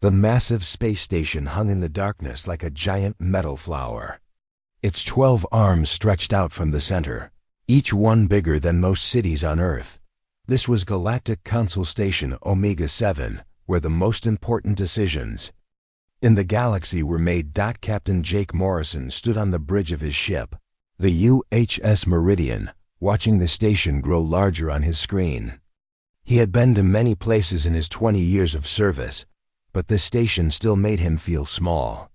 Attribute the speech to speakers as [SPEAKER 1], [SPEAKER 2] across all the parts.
[SPEAKER 1] The massive space station hung in the darkness like a giant metal flower. Its 12 arms stretched out from the center, each one bigger than most cities on Earth. This was Galactic Council Station Omega-7, where the most important decisions in the galaxy were made. Captain Jake Morrison stood on the bridge of his ship, the UHS Meridian, watching the station grow larger on his screen. He had been to many places in his 20 years of service, but this station still made him feel small.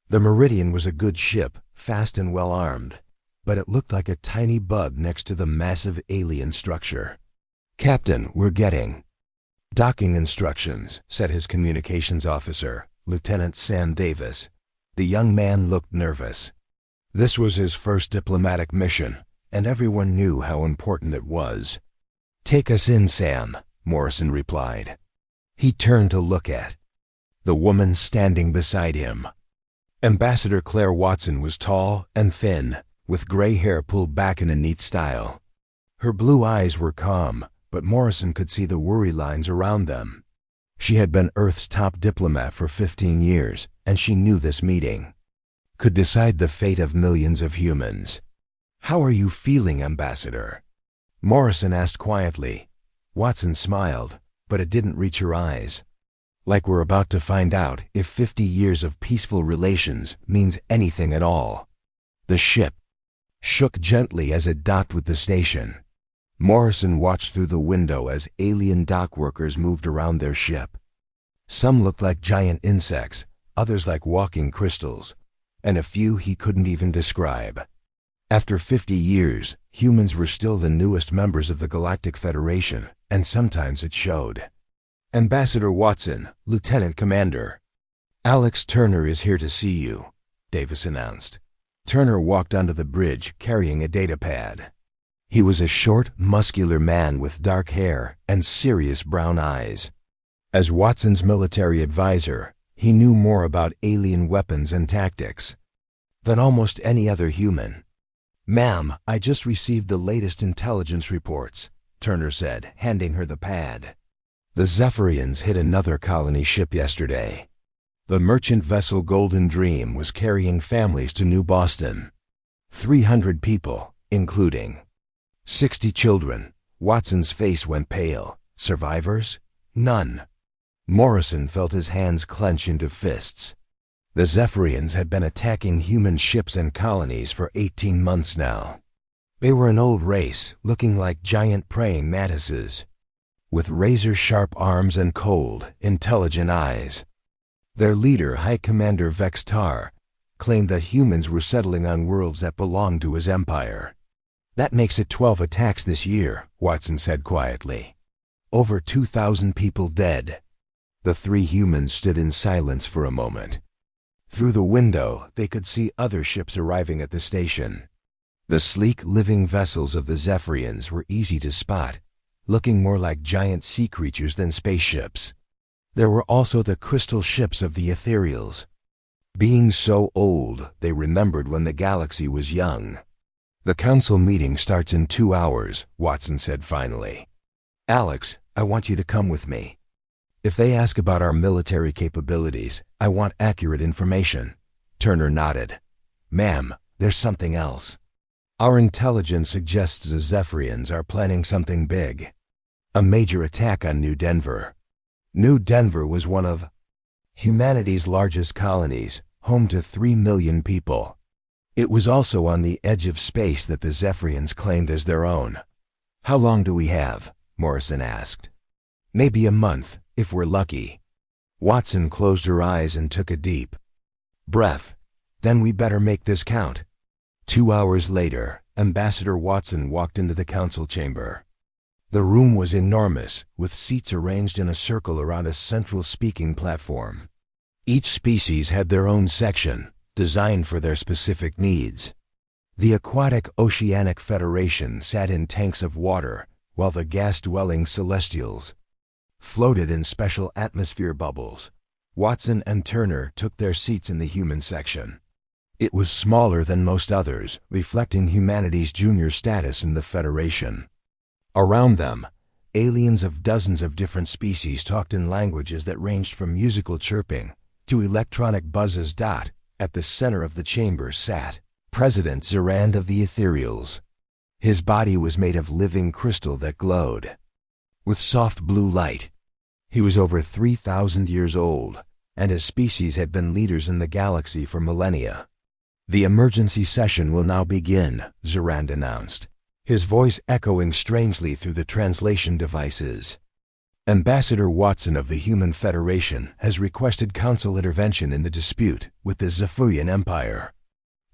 [SPEAKER 1] The Meridian was a good ship, fast and well-armed, but it looked like a tiny bug next to the massive alien structure. "Captain, we're getting docking instructions," said his communications officer, Lieutenant Sam Davis. The young man looked nervous. This was his first diplomatic mission, and everyone knew how important it was. "Take us in, Sam," Morrison replied. He turned to look at the woman standing beside him. Ambassador Claire Watson was tall and thin, with gray hair pulled back in a neat style. Her blue eyes were calm, but Morrison could see the worry lines around them. She had been Earth's top diplomat for 15 years, and she knew this meeting could decide the fate of millions of humans. "How are you feeling, Ambassador?" Morrison asked quietly. Watson smiled, but it didn't reach her eyes. "Like we're about to find out if 50 years of peaceful relations means anything at all." The ship shook gently as it docked with the station. Morrison watched through the window as alien dock workers moved around their ship. Some looked like giant insects, others like walking crystals, and a few he couldn't even describe. After 50 years, humans were still the newest members of the Galactic Federation, and sometimes it showed. "Ambassador Watson, Lieutenant Commander. Alex Turner is here to see you," Davis announced. Turner walked onto the bridge carrying a datapad. He was a short, muscular man with dark hair and serious brown eyes. As Watson's military advisor, he knew more about alien weapons and tactics than almost any other human. "Ma'am, I just received the latest intelligence reports," Turner said, handing her the pad. "The Zephyrians hit another colony ship yesterday. The merchant vessel Golden Dream was carrying families to New Boston. 300 people, including 60 children." Watson's face went pale. "Survivors? None." Morrison felt his hands clench into fists. The Zephyrians had been attacking human ships and colonies for 18 months now. They were an old race, looking like giant praying mantises, with razor-sharp arms and cold, intelligent eyes. Their leader, High Commander Vextar, claimed that humans were settling on worlds that belonged to his empire. "That makes it 12 attacks this year," Watson said quietly. "Over 2,000 people dead." The three humans stood in silence for a moment. Through the window, they could see other ships arriving at the station. The sleek, living vessels of the Zephyrians were easy to spot, looking more like giant sea creatures than spaceships. There were also the crystal ships of the Ethereals. Being so old, they remembered when the galaxy was young. "The council meeting starts in 2 hours," Watson said finally. "Alex, I want you to come with me. If they ask about our military capabilities, I want accurate information." Turner nodded. "Ma'am, there's something else. Our intelligence suggests the Zephyrians are planning something big. A major attack on New Denver." New Denver was one of humanity's largest colonies, home to 3 million people. It was also on the edge of space that the Zephyrians claimed as their own. "How long do we have?" Morrison asked. "Maybe a month, if we're lucky." Watson closed her eyes and took a deep breath. "Then we better make this count." 2 hours later, Ambassador Watson walked into the council chamber. The room was enormous, with seats arranged in a circle around a central speaking platform. Each species had their own section, designed for their specific needs. The Aquatic Oceanic Federation sat in tanks of water, while the gas-dwelling Celestials floated in special atmosphere bubbles. Watson and Turner took their seats in the human section. It was smaller than most others, reflecting humanity's junior status in the Federation. Around them, Aliens of dozens of different species talked in languages that ranged from musical chirping to electronic buzzes. At the center of the chamber sat President Zerand of the Ethereals. His body was made of living crystal that glowed with soft blue light. He was over 3,000 years old, and his species had been leaders in the galaxy for millennia. "The emergency session will now begin," Zerand announced, his voice echoing strangely through the translation devices. "Ambassador Watson of the Human Federation has requested council intervention in the dispute with the Zephyrian Empire."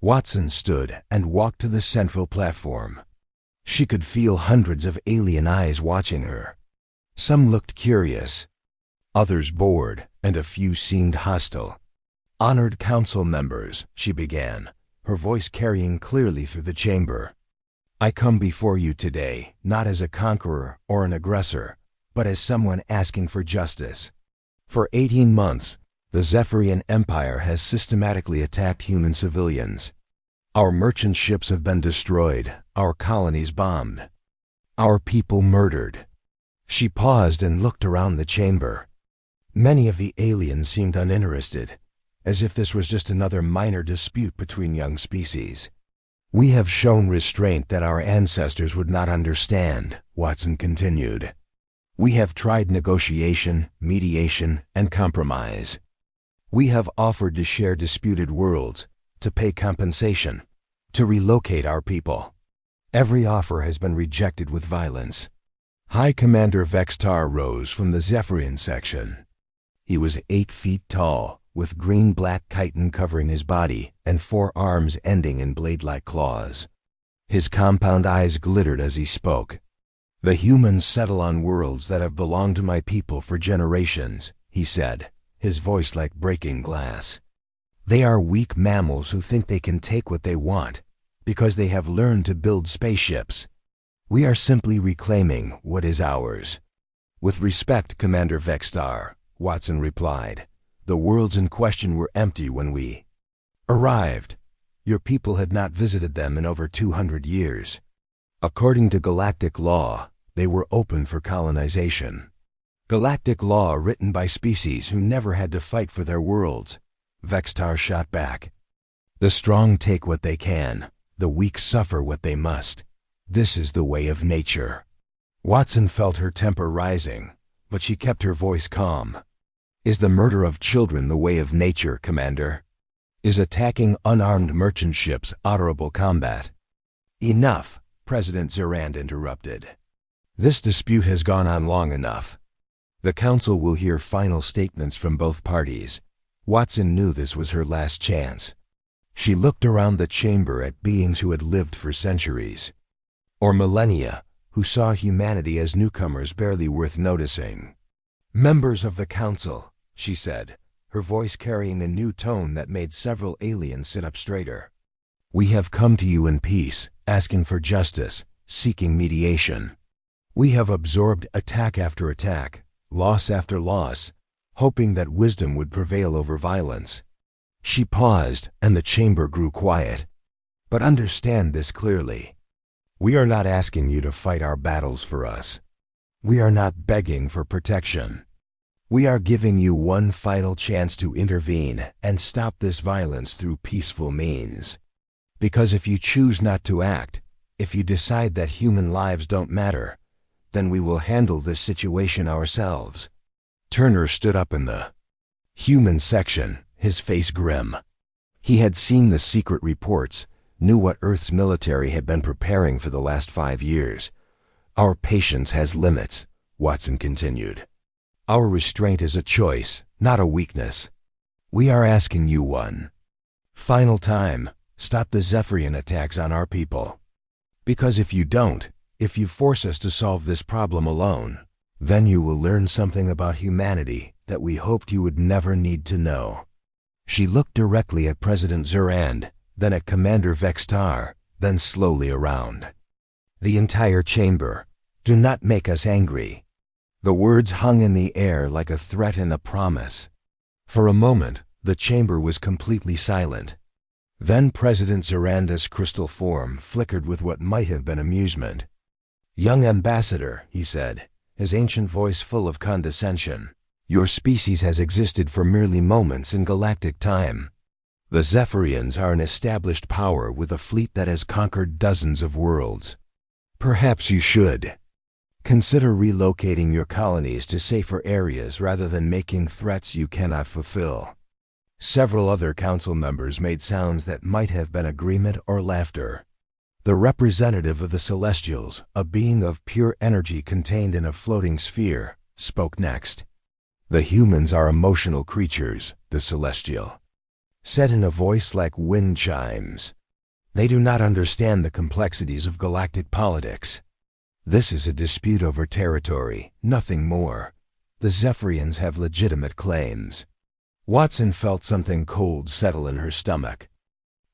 [SPEAKER 1] Watson stood and walked to the central platform. She could feel hundreds of alien eyes watching her. Some looked curious, others bored, and a few seemed hostile. "Honored council members," she began, her voice carrying clearly through the chamber. "I come before you today not as a conqueror or an aggressor, but as someone asking for justice. For 18 months, the Zephyrian Empire has systematically attacked human civilians. Our merchant ships have been destroyed, our colonies bombed, our people murdered." She paused and looked around the chamber. Many of the aliens seemed uninterested, as if this was just another minor dispute between young species. "We have shown restraint that our ancestors would not understand," Watson continued. "We have tried negotiation, mediation, and compromise. We have offered to share disputed worlds, to pay compensation, to relocate our people. Every offer has been rejected with violence." High Commander Vextar rose from the Zephyrian section. He was 8 feet tall, with green-black chitin covering his body and 4 arms ending in blade-like claws. His compound eyes glittered as he spoke. "The humans settle on worlds that have belonged to my people for generations," he said, his voice like breaking glass. "They are weak mammals who think they can take what they want, because they have learned to build spaceships. We are simply reclaiming what is ours." "With respect, Commander Vextar," Watson replied, "the worlds in question were empty when we arrived. Your people had not visited them in over 200 years. According to galactic law, they were open for colonization. Galactic law written by species who never had to fight for their worlds," Vextar shot back. "The strong take what they can, the weak suffer what they must. This is the way of nature." Watson felt her temper rising, but she kept her voice calm. "Is the murder of children the way of nature, Commander? Is attacking unarmed merchant ships honorable combat?" "Enough," President Zerand interrupted. "This dispute has gone on long enough. The Council will hear final statements from both parties." Watson knew this was her last chance. She looked around the chamber at beings who had lived for centuries, or millennia, who saw humanity as newcomers barely worth noticing. "Members of the Council," she said, her voice carrying a new tone that made several aliens sit up straighter. "We have come to you in peace, asking for justice, seeking mediation. We have absorbed attack after attack, loss after loss, hoping that wisdom would prevail over violence." She paused, and the chamber grew quiet. "But understand this clearly. We are not asking you to fight our battles for us. We are not begging for protection. We are giving you one final chance to intervene and stop this violence through peaceful means. Because if you choose not to act, if you decide that human lives don't matter, then we will handle this situation ourselves." Turner stood up in the human section, his face grim. He had seen the secret reports, knew what Earth's military had been preparing for the last 5 years. "Our patience has limits," Watson continued. "Our restraint is a choice, not a weakness. We are asking you one final time, stop the Zephyrian attacks on our people. Because if you don't, if you force us to solve this problem alone, then you will learn something about humanity that we hoped you would never need to know." She looked directly at President Zerand, then at Commander Vextar, then slowly around the entire chamber. "Do not make us angry." The words hung in the air like a threat and a promise. For a moment, the chamber was completely silent. Then President Zeranda's crystal form flickered with what might have been amusement. "Young ambassador," he said, his ancient voice full of condescension. "Your species has existed for merely moments in galactic time. The Zephyrians are an established power with a fleet that has conquered dozens of worlds. Perhaps you should consider relocating your colonies to safer areas rather than making threats you cannot fulfill." Several other council members made sounds that might have been agreement or laughter. The representative of the Celestials, a being of pure energy contained in a floating sphere, spoke next. "The humans are emotional creatures," the Celestial said in a voice like wind chimes. "They do not understand the complexities of galactic politics. This is a dispute over territory, nothing more. The Zephyrians have legitimate claims." Watson felt something cold settle in her stomach.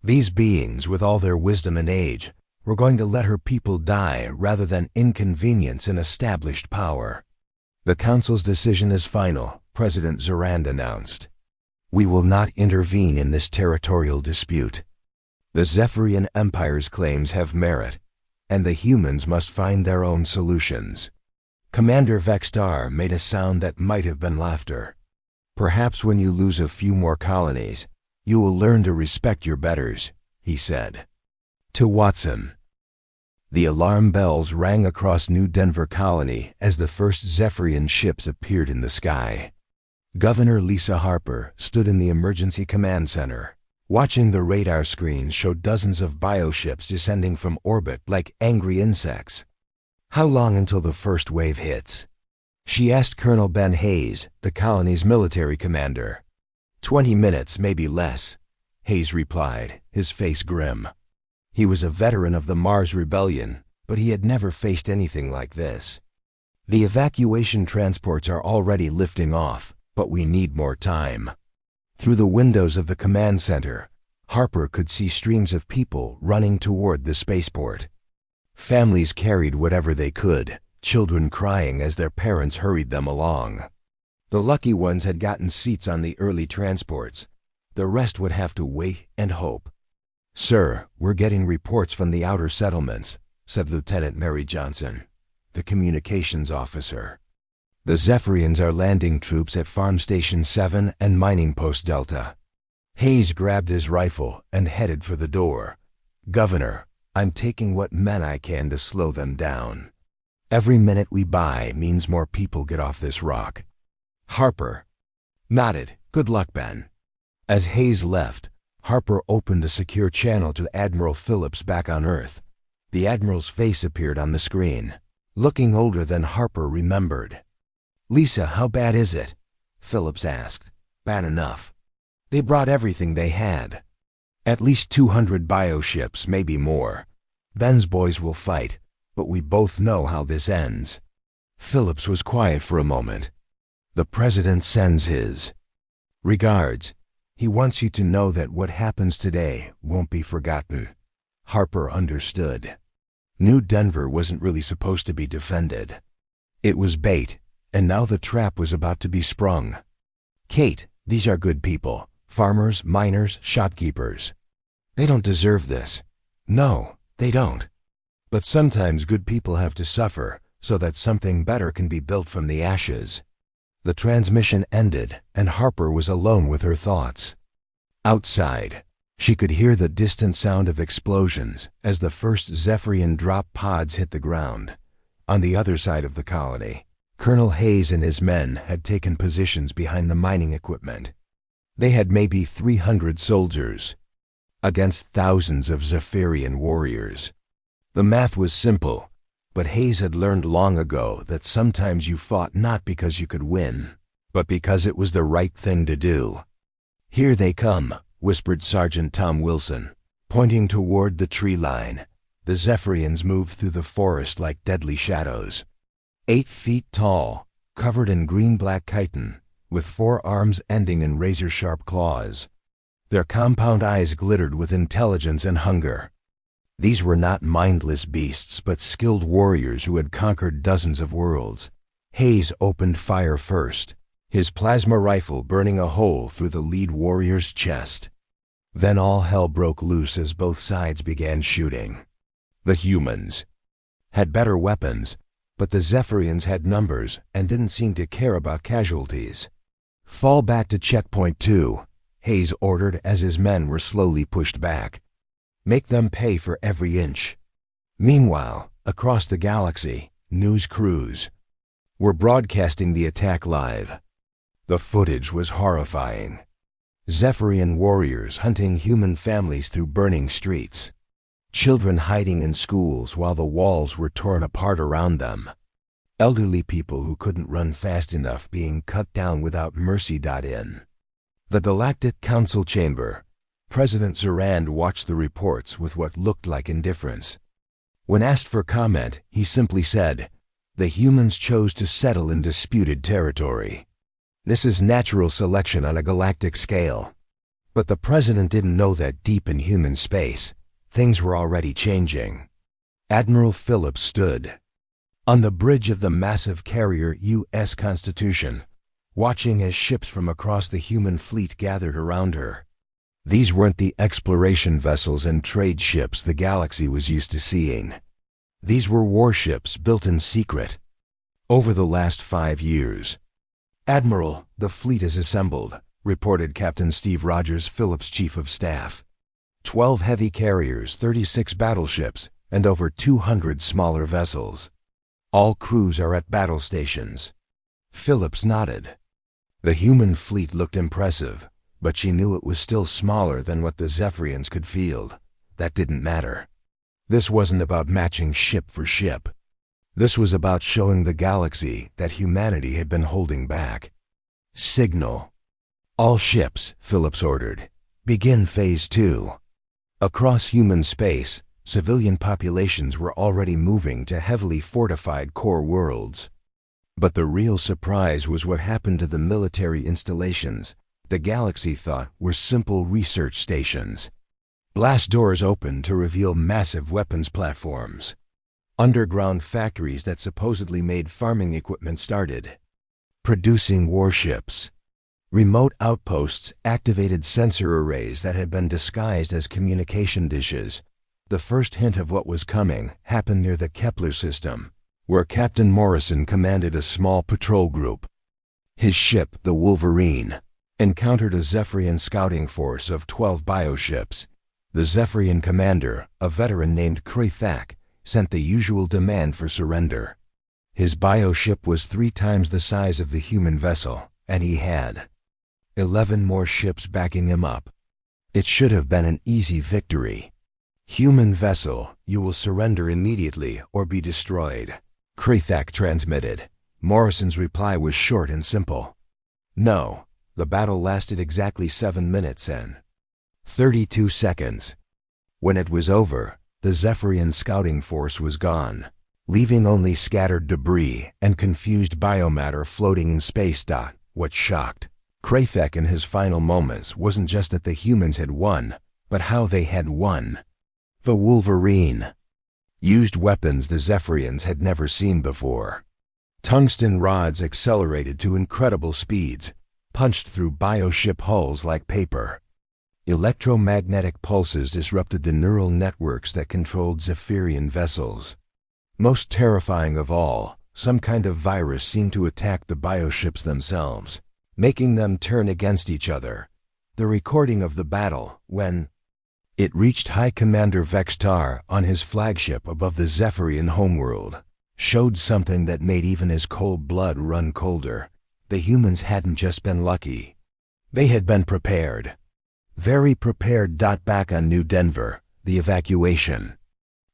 [SPEAKER 1] These beings, with all their wisdom and age, were going to let her people die rather than inconvenience an established power. "The Council's decision is final," President Zorand announced. "We will not intervene in this territorial dispute. The Zephyrian Empire's claims have merit, and the humans must find their own solutions." Commander Vextar made a sound that might have been laughter. "Perhaps when you lose a few more colonies, you will learn to respect your betters," he said. To Watson, the alarm bells rang across New Denver Colony as the first Zephyrian ships appeared in the sky. Governor Lisa Harper stood in the emergency command center, watching the radar screens show dozens of bioships descending from orbit like angry insects. "How long until the first wave hits?" she asked Colonel Ben Hayes, the colony's military commander. 20 minutes, maybe less," Hayes replied, his face grim. He was a veteran of the Mars Rebellion, but he had never faced anything like this. "The evacuation transports are already lifting off, but we need more time." Through the windows of the command center, Harper could see streams of people running toward the spaceport. Families carried whatever they could, children crying as their parents hurried them along. The lucky ones had gotten seats on the early transports. The rest would have to wait and hope. "Sir, we're getting reports from the outer settlements," said Lieutenant Mary Johnson, the communications officer. "The Zephyrians are landing troops at Farm Station 7 and Mining Post Delta." Hayes grabbed his rifle and headed for the door. "Governor, I'm taking what men I can to slow them down. Every minute we buy means more people get off this rock." Harper nodded. "Good luck, Ben." As Hayes left, Harper opened a secure channel to Admiral Phillips back on Earth. The Admiral's face appeared on the screen, looking older than Harper remembered. "Lisa, how bad is it?" Phillips asked. "Bad enough. They brought everything they had. At least 200 bioships, maybe more. Ben's boys will fight, but we both know how this ends." Phillips was quiet for a moment. "The President sends his regards. He wants you to know that what happens today won't be forgotten." Harper understood. New Denver wasn't really supposed to be defended. It was bait, and now the trap was about to be sprung. "Kate, these are good people. Farmers, miners, shopkeepers. They don't deserve this. No, they don't. But sometimes good people have to suffer so that something better can be built from the ashes." The transmission ended, and Harper was alone with her thoughts. Outside, she could hear the distant sound of explosions as the first Zephyrian drop pods hit the ground. On the other side of the colony, Colonel Hayes and his men had taken positions behind the mining equipment. They had maybe 300 soldiers against thousands of Zephyrian warriors. The math was simple, but Hayes had learned long ago that sometimes you fought not because you could win, but because it was the right thing to do. "Here they come," whispered Sergeant Tom Wilson, pointing toward the tree line. The Zephyrians moved through the forest like deadly shadows. 8 feet tall, covered in green-black chitin, with 4 arms ending in razor-sharp claws. Their compound eyes glittered with intelligence and hunger. These were not mindless beasts, but skilled warriors who had conquered dozens of worlds. Hayes opened fire first, his plasma rifle burning a hole through the lead warrior's chest. Then all hell broke loose as both sides began shooting. The humans had better weapons, But the Zephyrians had numbers and didn't seem to care about casualties. "Fall back to checkpoint 2, Hayes ordered as his men were slowly pushed back. "Make them pay for every inch." Meanwhile, across the galaxy, news crews were broadcasting the attack live. The footage was horrifying. Zephyrian warriors hunting human families through burning streets. Children hiding in schools while the walls were torn apart around them. Elderly people who couldn't run fast enough being cut down without mercy. In the Galactic Council chamber, President Zurand watched the reports with what looked like indifference. When asked for comment, he simply said, "The humans chose to settle in disputed territory. This is natural selection on a galactic scale." But the president didn't know that deep in human space, things were already changing. Admiral Phillips stood on the bridge of the massive carrier U.S. Constitution, watching as ships from across the human fleet gathered around her. These weren't the exploration vessels and trade ships the galaxy was used to seeing. These were warships built in secret. Over the last 5 years, "Admiral, the fleet is assembled," reported Captain Steve Rogers, Phillips' chief of staff. 12 heavy carriers, 36 battleships, and over 200 smaller vessels. All crews are at battle stations. Phillips nodded. The human fleet looked impressive, but she knew it was still smaller than what the Zephyrians could field. That didn't matter. This wasn't about matching ship for ship. This was about showing the galaxy that humanity had been holding back. "Signal. All ships," Phillips ordered. "Begin Phase 2. Across human space, civilian populations were already moving to heavily fortified core worlds. But the real surprise was what happened to the military installations the galaxy thought were simple research stations. Blast doors opened to reveal massive weapons platforms. Underground factories that supposedly made farming equipment started producing warships. Remote outposts activated sensor arrays that had been disguised as communication dishes. The first hint of what was coming happened near the Kepler system, where Captain Morrison commanded a small patrol group. His ship, the Wolverine, encountered a Zephyrian scouting force of 12 bioships. The Zephyrian commander, a veteran named Krethak, sent the usual demand for surrender. His bioship was 3 times the size of the human vessel, and he had 11 more ships backing him up. It should have been an easy victory. "Human vessel, you will surrender immediately or be destroyed," Krethak transmitted. Morrison's reply was short and simple. "No." The battle lasted exactly 7 minutes and 32 seconds. When it was over, the Zephyrian scouting force was gone, leaving only scattered debris and confused biomatter floating in space. What shocked Krethak in his final moments wasn't just that the humans had won, but how they had won. The Wolverine used weapons the Zephyrians had never seen before. Tungsten rods accelerated to incredible speeds, punched through bioship hulls like paper. Electromagnetic pulses disrupted the neural networks that controlled Zephyrian vessels. Most terrifying of all, some kind of virus seemed to attack the bioships themselves, making them turn against each other. The recording of the battle, when it reached High Commander Vextar on his flagship above the Zephyrian homeworld, showed something that made even his cold blood run colder. The humans hadn't just been lucky. They had been prepared. Very prepared. Back on New Denver, the evacuation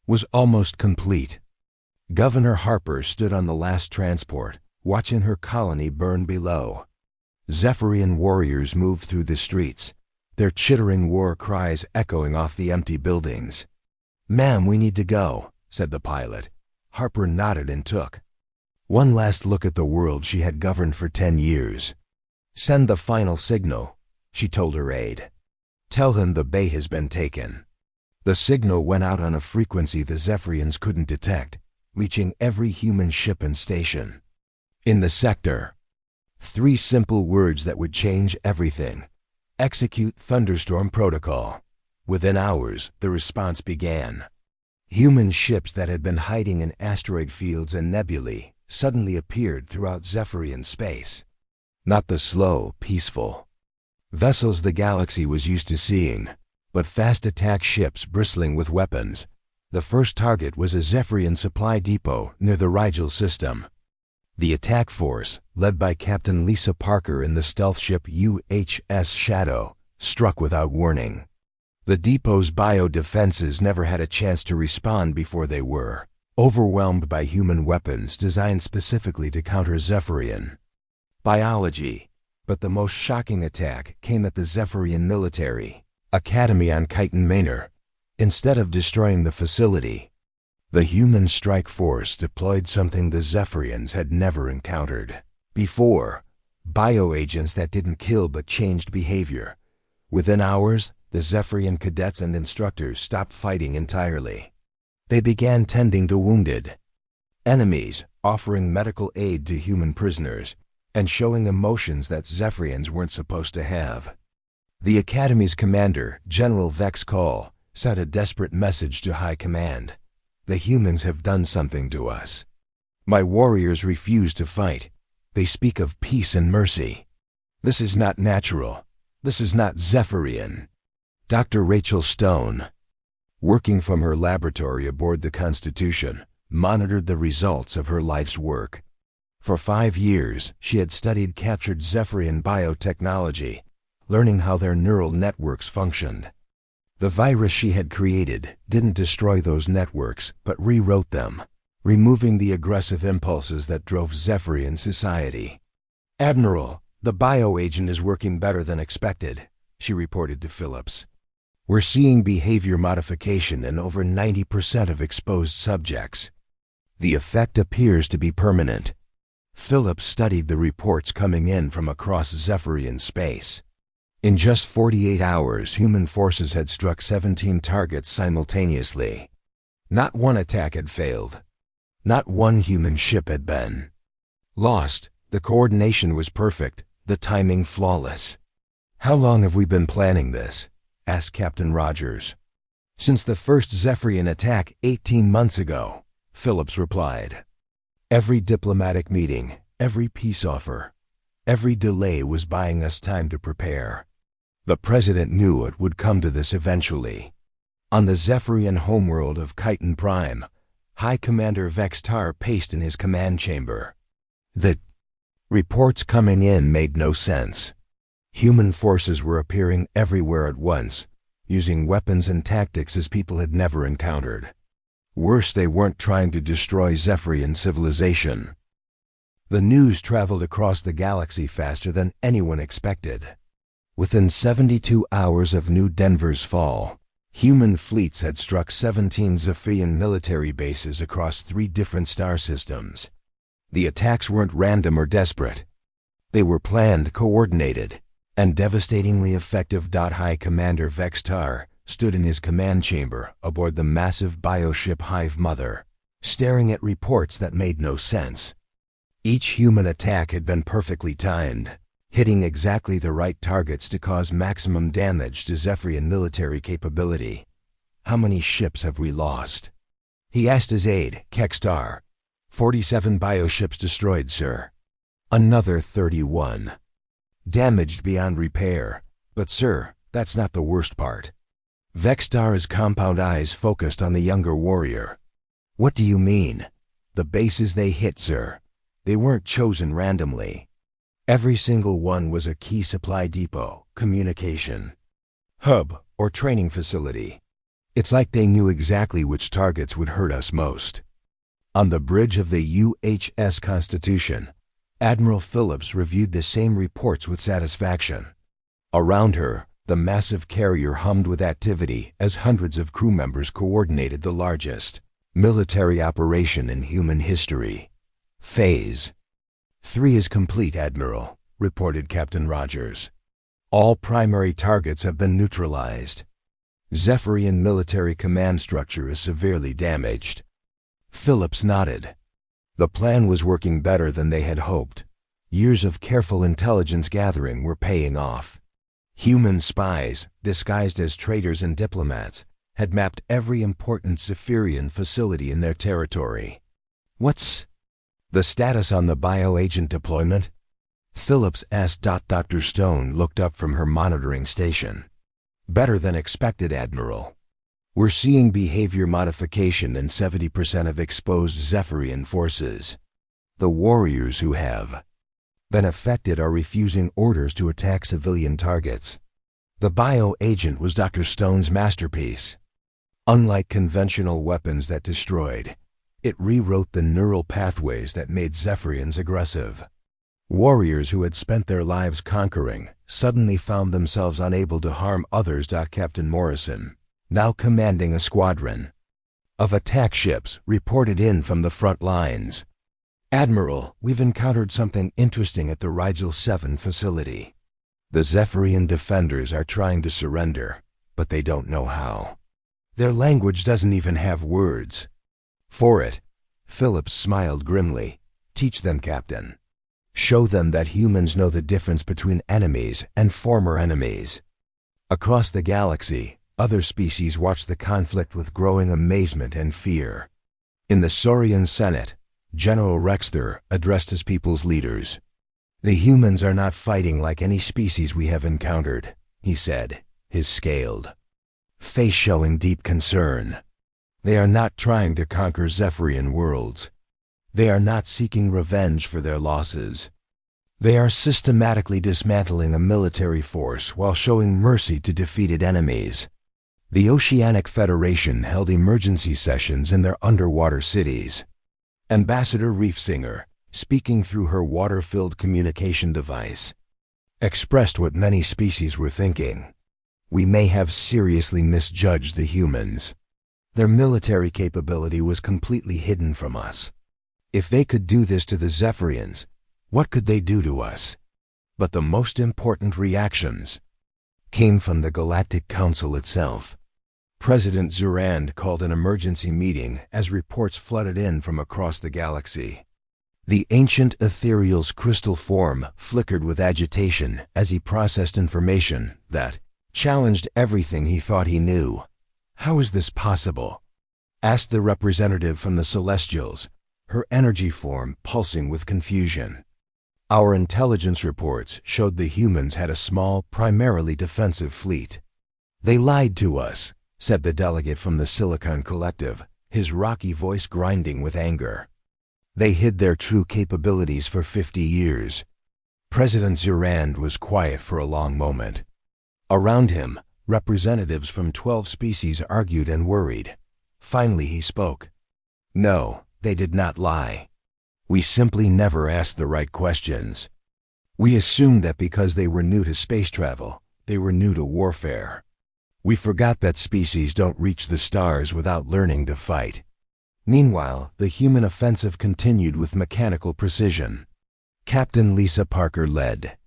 [SPEAKER 1] was almost complete. Governor Harper stood on the last transport, watching her colony burn below. Zephyrian warriors moved through the streets, their chittering war cries echoing off the empty buildings. "Ma'am, we need to go," said the pilot. Harper nodded and took one last look at the world she had governed for 10 years. "Send the final signal," she told her aide. "Tell them the bait has been taken." The signal went out on a frequency the Zephyrians couldn't detect, reaching every human ship and station in the sector. 3 simple words that would change everything. Execute Thunderstorm Protocol. Within hours, the response began. Human ships that had been hiding in asteroid fields and nebulae suddenly appeared throughout Zephyrian space. Not the slow, peaceful vessels the galaxy was used to seeing, but fast attack ships bristling with weapons. The first target was a Zephyrian supply depot near the Rigel system. The attack force, led by Captain Lisa Parker in the stealth ship UHS Shadow, struck without warning. The depot's bio-defenses never had a chance to respond before they were overwhelmed by human weapons designed specifically to counter Zephyrian biology. But the most shocking attack came at the Zephyrian military academy on Chiton Manor. Instead of destroying the facility, the human strike force deployed something the Zephyrians had never encountered before: bioagents that didn't kill but changed behavior. Within hours, the Zephyrian cadets and instructors stopped fighting entirely. They began tending to wounded enemies, offering medical aid to human prisoners, and showing emotions that Zephyrians weren't supposed to have. The Academy's commander, General Vex Call, sent a desperate message to High Command. "The humans have done something to us. My warriors refuse to fight. They speak of peace and mercy. This is not natural. This is not Zephyrian." Dr. Rachel Stone, working from her laboratory aboard the Constitution, monitored the results of her life's work. For 5 years, she had studied captured Zephyrian biotechnology, learning how their neural networks functioned. The virus she had created didn't destroy those networks, but rewrote them, removing the aggressive impulses that drove Zephyrian society. "Admiral, the bioagent is working better than expected," she reported to Phillips. "We're seeing behavior modification in over 90% of exposed subjects. The effect appears to be permanent." Phillips studied the reports coming in from across Zephyrian space. In just 48 hours, human forces had struck 17 targets simultaneously. Not one attack had failed. Not one human ship had been lost. The coordination was perfect, the timing flawless. "How long have we been planning this?" asked Captain Rogers. "Since the first Zephyrian attack 18 months ago," Phillips replied. "Every diplomatic meeting, every peace offer, every delay was buying us time to prepare. The President knew it would come to this eventually." On the Zephyrian homeworld of Chiton Prime, High Commander Vex Tar paced in his command chamber. The reports coming in made no sense. Human forces were appearing everywhere at once, using weapons and tactics as people had never encountered. Worse, they weren't trying to destroy Zephyrian civilization. The news traveled across the galaxy faster than anyone expected. Within 72 hours of New Denver's fall, human fleets had struck 17 Zephyrian military bases across 3 different star systems. The attacks weren't random or desperate. They were planned, coordinated, and devastatingly effective. High Commander Vex Tar stood in his command chamber aboard the massive bioship Hive Mother, staring at reports that made no sense. Each human attack had been perfectly timed, hitting exactly the right targets to cause maximum damage to Zephyrian military capability. "How many ships have we lost?" he asked his aide, Kextar. 47 bioships destroyed, sir." "Another 31. Damaged beyond repair. But sir, that's not the worst part." Vex Tar's compound eyes focused on the younger warrior. "What do you mean?" "The bases they hit, sir. They weren't chosen randomly. Every single one was a key supply depot, communication hub, or training facility. It's like they knew exactly which targets would hurt us most." On the bridge of the UHS Constitution, Admiral Phillips reviewed the same reports with satisfaction. Around her, the massive carrier hummed with activity as hundreds of crew members coordinated the largest military operation in human history. "Phase 3 is complete, Admiral," reported Captain Rogers. "All primary targets have been neutralized. Zephyrian military command structure is severely damaged." Phillips nodded. The plan was working better than they had hoped. Years of careful intelligence gathering were paying off. Human spies, disguised as traitors and diplomats, had mapped every important Zephyrian facility in their territory. "What's the status on the bioagent deployment?" Phillips asked. Dr. Stone looked up from her monitoring station. "Better than expected, Admiral. We're seeing behavior modification in 70% of exposed Zephyrian forces. The warriors who have been affected are refusing orders to attack civilian targets." The bioagent was Dr. Stone's masterpiece. Unlike conventional weapons that destroyed, it rewrote the neural pathways that made Zephyrians aggressive. Warriors who had spent their lives conquering suddenly found themselves unable to harm others. Captain Morrison, now commanding a squadron of attack ships, reported in from the front lines. "Admiral, we've encountered something interesting at the Rigel 7 facility. The Zephyrian defenders are trying to surrender, but they don't know how. Their language doesn't even have words for it." Phillips smiled grimly. "Teach them, Captain. Show them that humans know the difference between enemies and former enemies." Across the galaxy, other species watched the conflict with growing amazement and fear. In the Saurian Senate, General Rexter addressed his people's leaders. "The humans are not fighting like any species we have encountered," he said, his scaled face showing deep concern. "They are not trying to conquer Zephyrian worlds. They are not seeking revenge for their losses. They are systematically dismantling a military force while showing mercy to defeated enemies." The Oceanic Federation held emergency sessions in their underwater cities. Ambassador Reefsinger, speaking through her water-filled communication device, expressed what many species were thinking. "We may have seriously misjudged the humans. Their military capability was completely hidden from us. If they could do this to the Zephyrians, what could they do to us?" But the most important reactions came from the Galactic Council itself. President Zurand called an emergency meeting as reports flooded in from across the galaxy. The ancient ethereal's crystal form flickered with agitation as he processed information that challenged everything he thought he knew. "How is this possible?" asked the representative from the Celestials, her energy form pulsing with confusion. "Our intelligence reports showed the humans had a small, primarily defensive fleet." "They lied to us," said the delegate from the Silicon Collective, his rocky voice grinding with anger. "They hid their true capabilities for 50 years. President Zurand was quiet for a long moment. Around him, representatives from 12 species argued and worried. Finally he spoke. "No, they did not lie. We simply never asked the right questions. We assumed that because they were new to space travel, they were new to warfare. We forgot that species don't reach the stars without learning to fight." Meanwhile, the human offensive continued with mechanical precision. Captain Lisa Parker led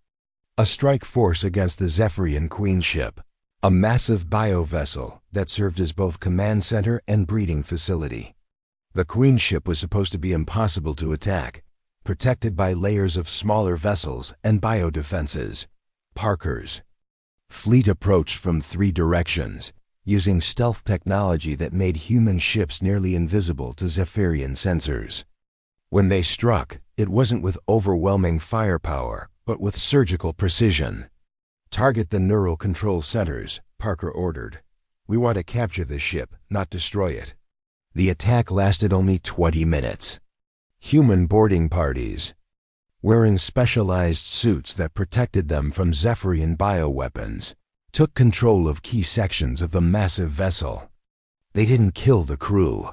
[SPEAKER 1] a strike force against the Zephyrian Queen ship, a massive bio-vessel that served as both command center and breeding facility. The Queen ship was supposed to be impossible to attack, protected by layers of smaller vessels and biodefenses. Parker's fleet approached from 3 directions, using stealth technology that made human ships nearly invisible to Zephyrian sensors. When they struck, it wasn't with overwhelming firepower, but with surgical precision. "Target the neural control centers," Parker ordered. "We want to capture the ship, not destroy it." The attack lasted only 20 minutes. Human boarding parties, wearing specialized suits that protected them from Zephyrian bioweapons, took control of key sections of the massive vessel. They didn't kill the crew.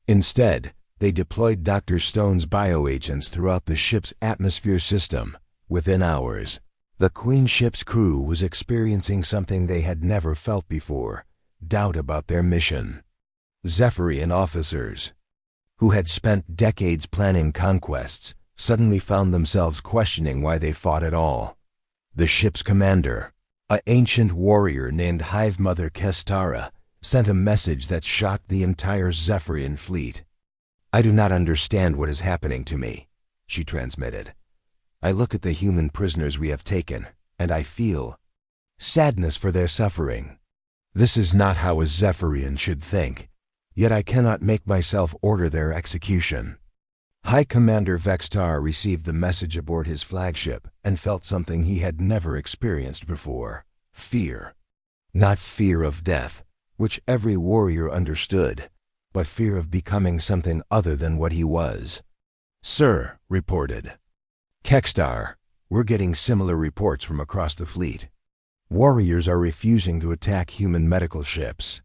[SPEAKER 1] Instead, they deployed Dr. Stone's bioagents throughout the ship's atmosphere system. Within hours, the Queen ship's crew was experiencing something they had never felt before: doubt about their mission. Zephyrian officers, who had spent decades planning conquests, suddenly found themselves questioning why they fought at all. The ship's commander, an ancient warrior named Hive Mother Kestara, sent a message that shocked the entire Zephyrian fleet. "I do not understand what is happening to me," she transmitted. "I look at the human prisoners we have taken, and I feel sadness for their suffering. This is not how a Zephyrian should think, yet I cannot make myself order their execution. High Commander Vextar received the message aboard his flagship and felt something he had never experienced before: fear. Not fear of death, which every warrior understood, but fear of becoming something other than what he was. "Sir," reported Kextar, "we're getting similar reports from across the fleet. Warriors are refusing to attack human medical ships.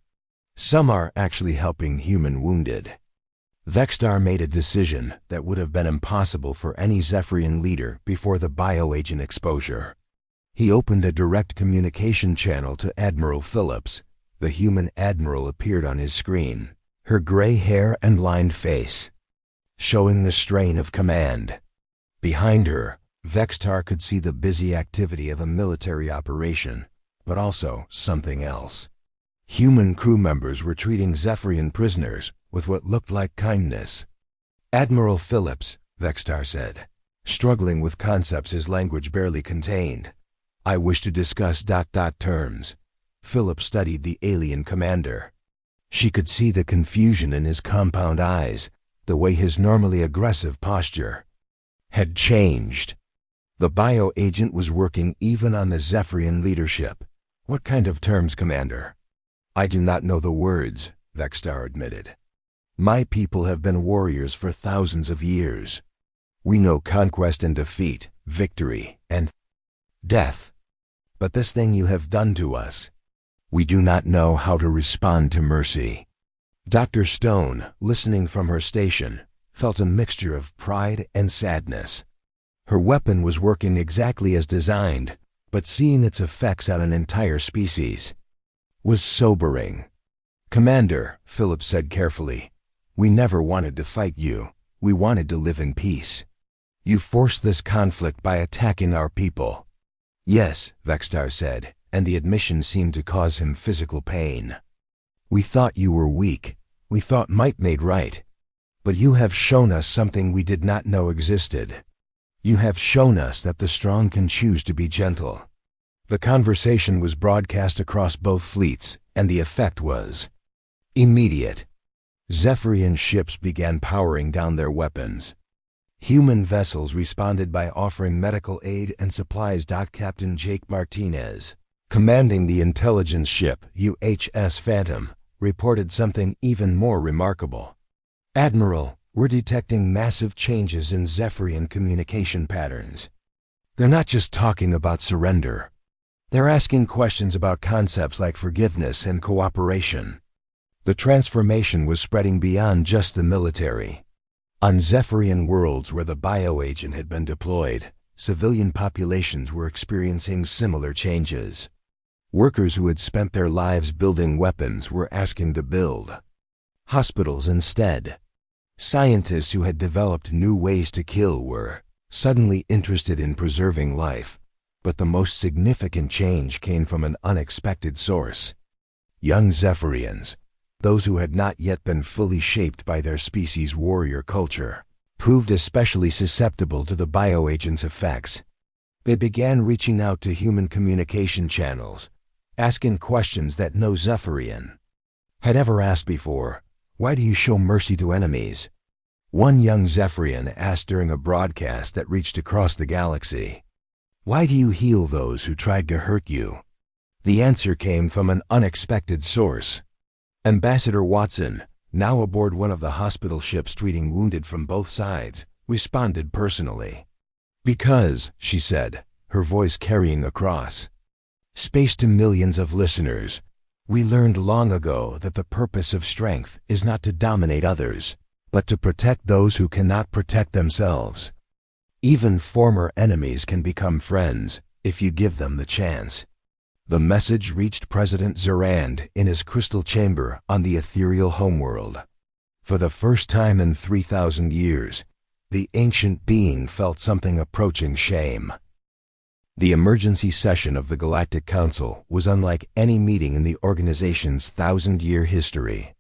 [SPEAKER 1] Some are actually helping human wounded." Vextar made a decision that would have been impossible for any Zephyrian leader before the bioagent exposure. He opened a direct communication channel to Admiral Phillips. The human admiral appeared on his screen, her gray hair and lined face, showing the strain of command. Behind her, Vextar could see the busy activity of a military operation, but also something else. Human crew members were treating Zephyrian prisoners with what looked like kindness. "Admiral Phillips," Vextar said, struggling with concepts his language barely contained, "I wish to discuss ... terms." Phillips studied the alien commander. She could see the confusion in his compound eyes, the way his normally aggressive posture had changed. The bioagent was working even on the Zephyrian leadership. "What kind of terms, Commander?" "I do not know the words," Vextar admitted. "My people have been warriors for thousands of years. We know conquest and defeat, victory and death. But this thing you have done to us, we do not know how to respond to mercy." Dr. Stone, listening from her station, felt a mixture of pride and sadness. Her weapon was working exactly as designed, but seeing its effects on an entire species was sobering. "Commander," Phillips said carefully, "we never wanted to fight you. We wanted to live in peace. You forced this conflict by attacking our people." "Yes," Vextar said, and the admission seemed to cause him physical pain. "We thought you were weak. We thought might made right. But you have shown us something we did not know existed. You have shown us that the strong can choose to be gentle." The conversation was broadcast across both fleets, and the effect was immediate. Zephyrian ships began powering down their weapons. Human vessels responded by offering medical aid and supplies. Captain Jake Martinez, commanding the intelligence ship UHS Phantom, reported something even more remarkable. "Admiral, we're detecting massive changes in Zephyrian communication patterns. They're not just talking about surrender. They're asking questions about concepts like forgiveness and cooperation." The transformation was spreading beyond just the military. On Zephyrian worlds where the bioagent had been deployed, civilian populations were experiencing similar changes. Workers who had spent their lives building weapons were asking to build hospitals instead. Scientists who had developed new ways to kill were suddenly interested in preserving life. But the most significant change came from an unexpected source. Young Zephyrians, those who had not yet been fully shaped by their species' warrior culture, proved especially susceptible to the bioagent's effects. They began reaching out to human communication channels, asking questions that no Zephyrian had ever asked before. "Why do you show mercy to enemies?" One young Zephyrian asked during a broadcast that reached across the galaxy. "Why do you heal those who tried to hurt you?" The answer came from an unexpected source. Ambassador Watson, now aboard one of the hospital ships treating wounded from both sides, responded personally. "Because," she said, her voice carrying across space to millions of listeners, "we learned long ago that the purpose of strength is not to dominate others, but to protect those who cannot protect themselves. Even former enemies can become friends if you give them the chance." The message reached President Zurand in his crystal chamber on the ethereal homeworld. For the first time in 3,000 years, the ancient being felt something approaching shame. The emergency session of the Galactic Council was unlike any meeting in the organization's 1,000-year history.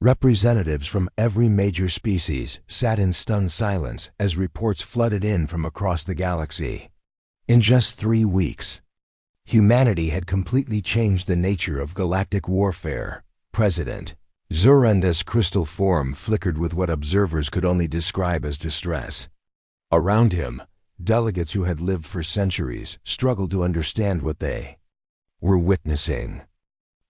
[SPEAKER 1] Representatives from every major species sat in stunned silence as reports flooded in from across the galaxy. In just 3 weeks, Humanity had completely changed the nature of galactic warfare. President Zoranda's crystal form flickered with what observers could only describe as distress. Around him, delegates who had lived for centuries struggled to understand what they were witnessing.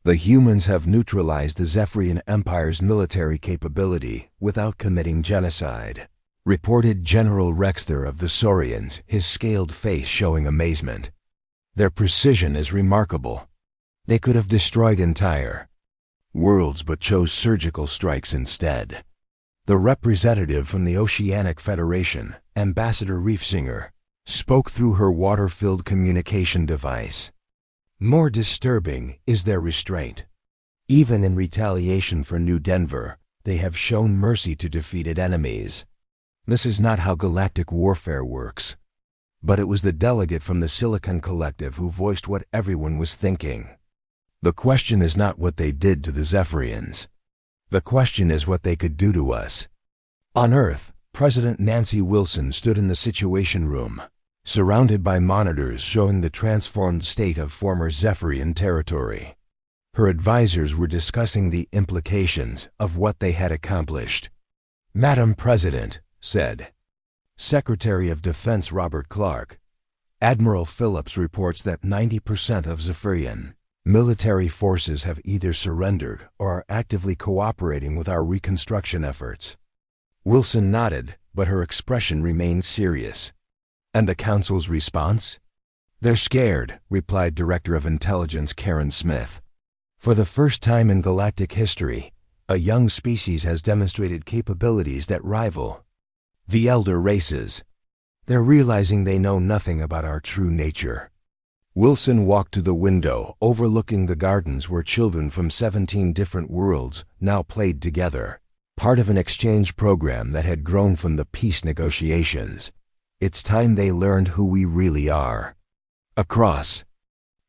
[SPEAKER 1] The humans have neutralized the Zephyrian Empire's military capability without committing genocide, reported General Rexter of the Saurians, his scaled face showing amazement. Their precision is remarkable. They could have destroyed entire worlds but chose surgical strikes instead. The representative from the Oceanic Federation, Ambassador Reefsinger, spoke through her water-filled communication device. More disturbing is their restraint. Even in retaliation for New Denver, they have shown mercy to defeated enemies. This is not how galactic warfare works. But it was the delegate from the Silicon Collective who voiced what everyone was thinking. The question is not what they did to the Zephyrians. The question is what they could do to us. On Earth, President Nancy Wilson stood in the Situation Room, surrounded by monitors showing the transformed state of former Zephyrian territory. Her advisors were discussing the implications of what they had accomplished. "Madam President," said Secretary of Defense Robert Clark, "Admiral Phillips reports that 90% of Zephyrian military forces have either surrendered or are actively cooperating with our reconstruction efforts." Wilson nodded, but her expression remained serious. "And the Council's response?" "They're scared," replied Director of Intelligence Karen Smith. "For the first time in galactic history, a young species has demonstrated capabilities that rival the elder races. They're realizing they know nothing about our true nature." Wilson walked to the window overlooking the gardens where children from 17 different worlds now played together, part of an exchange program that had grown from the peace negotiations. It's time they learned who we really are. Across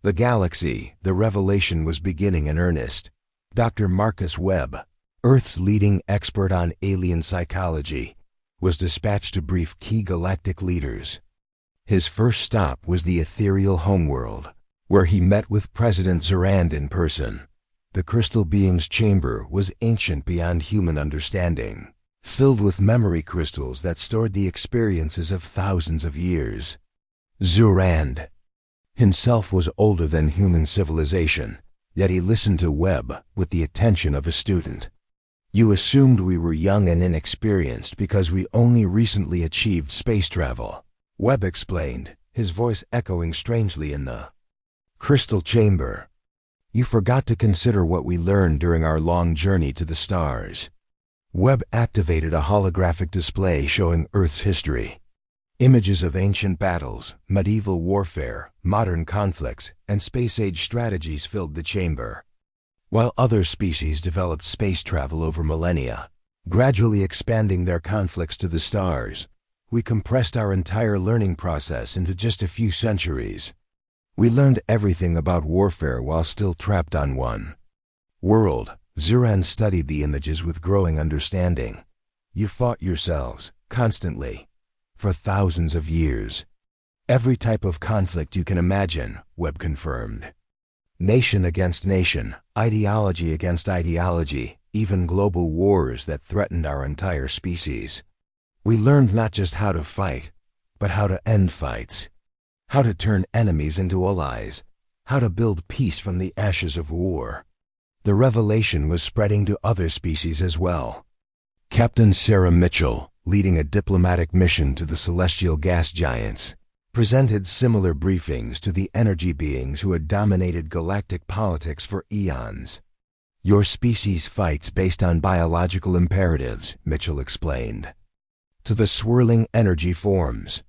[SPEAKER 1] the galaxy, the revelation was beginning in earnest. Dr. Marcus Webb, Earth's leading expert on alien psychology, was dispatched to brief key galactic leaders. His first stop was the ethereal homeworld, where he met with President Zorand in person. The crystal being's chamber was ancient beyond human understanding, filled with memory crystals that stored the experiences of thousands of years. Zorand himself was older than human civilization, yet he listened to Webb with the attention of a student. "You assumed we were young and inexperienced because we only recently achieved space travel," Webb explained, his voice echoing strangely in the crystal chamber. "You forgot to consider what we learned during our long journey to the stars." Webb activated a holographic display showing Earth's history. Images of ancient battles, medieval warfare, modern conflicts, and space-age strategies filled the chamber. While other species developed space travel over millennia, gradually expanding their conflicts to the stars, we compressed our entire learning process into just a few centuries. We learned everything about warfare while still trapped on one world. Zoran studied the images with growing understanding. "You fought yourselves, constantly, for thousands of years. Every type of conflict you can imagine," Webb confirmed. "Nation against nation, ideology against ideology, even global wars that threatened our entire species. We learned not just how to fight, but how to end fights, how to turn enemies into allies, how to build peace from the ashes of war." The revelation was spreading to other species as well. Captain Sarah Mitchell, leading a diplomatic mission to the celestial gas giants, presented similar briefings to the energy beings who had dominated galactic politics for eons. "Your species fights based on biological imperatives," Mitchell explained. "To the swirling energy forms.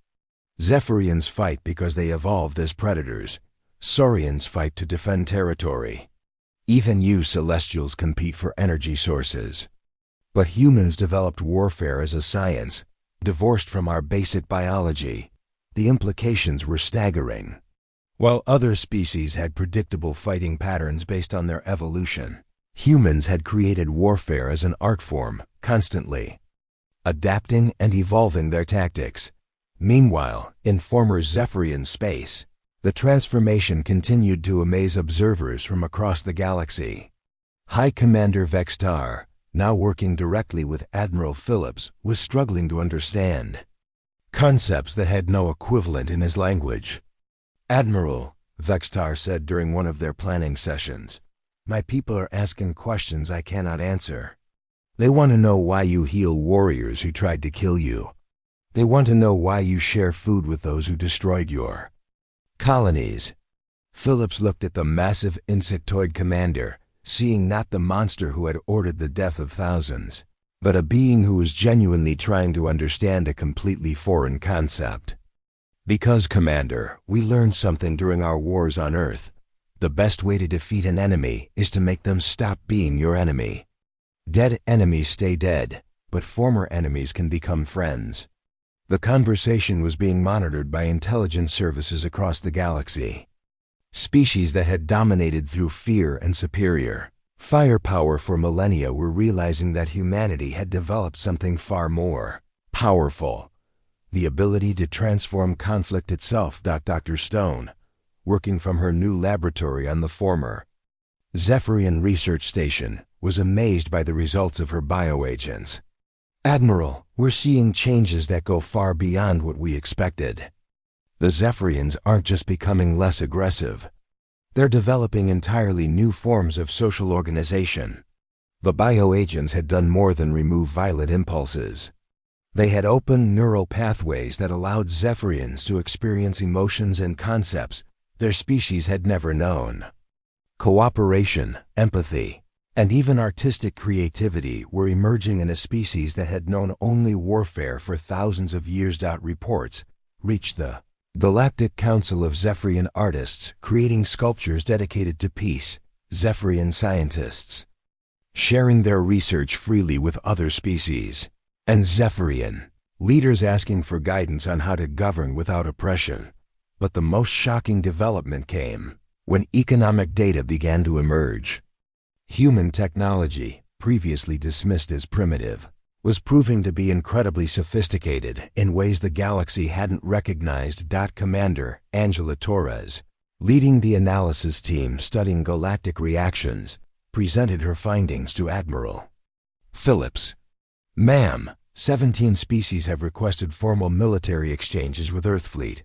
[SPEAKER 1] Zephyrians fight because they evolved as predators. Saurians fight to defend territory. Even you Celestials compete for energy sources. But humans developed warfare as a science, divorced from our basic biology. The implications were staggering. While other species had predictable fighting patterns based on their evolution, humans had created warfare as an art form, constantly adapting and evolving their tactics. Meanwhile, in former Zephyrian space, The transformation continued to amaze observers from across the galaxy. High Commander Vextar, now working directly with Admiral Phillips, was struggling to understand concepts that had no equivalent in his language. "Admiral," Vextar said during one of their planning sessions, "my people are asking questions I cannot answer. They want to know why you heal warriors who tried to kill you. They want to know why you share food with those who destroyed your colonies." Phillips looked at the massive insectoid commander, seeing not the monster who had ordered the death of thousands, but a being who was genuinely trying to understand a completely foreign concept. "Because, Commander, we learned something during our wars on Earth. The best way to defeat an enemy is to make them stop being your enemy. Dead enemies stay dead, but former enemies can become friends." The conversation was being monitored by intelligence services across the galaxy. Species that had dominated through fear and superior firepower for millennia were realizing that humanity had developed something far more powerful: the ability to transform conflict itself. Dr. Stone, working from her new laboratory on the former Zephyrian research station, was amazed by the results of her bioagents. "Admiral, we're seeing changes that go far beyond what we expected. The Zephyrians aren't just becoming less aggressive. They're developing entirely new forms of social organization." The bioagents had done more than remove violent impulses. They had opened neural pathways that allowed Zephyrians to experience emotions and concepts their species had never known. Cooperation, empathy, and even artistic creativity were emerging in a species that had known only warfare for thousands of years. Reports reached the Galactic Council of Zephyrian Artists, creating sculptures dedicated to peace. Zephyrian scientists sharing their research freely with other species, and Zephyrian leaders asking for guidance on how to govern without oppression. But the most shocking development came when economic data began to emerge. Human technology, previously dismissed as primitive, was proving to be incredibly sophisticated in ways the galaxy hadn't recognized. Commander Angela Torres, leading the analysis team studying galactic reactions, presented her findings to Admiral Phillips. "Ma'am, 17 species have requested formal military exchanges with Earthfleet.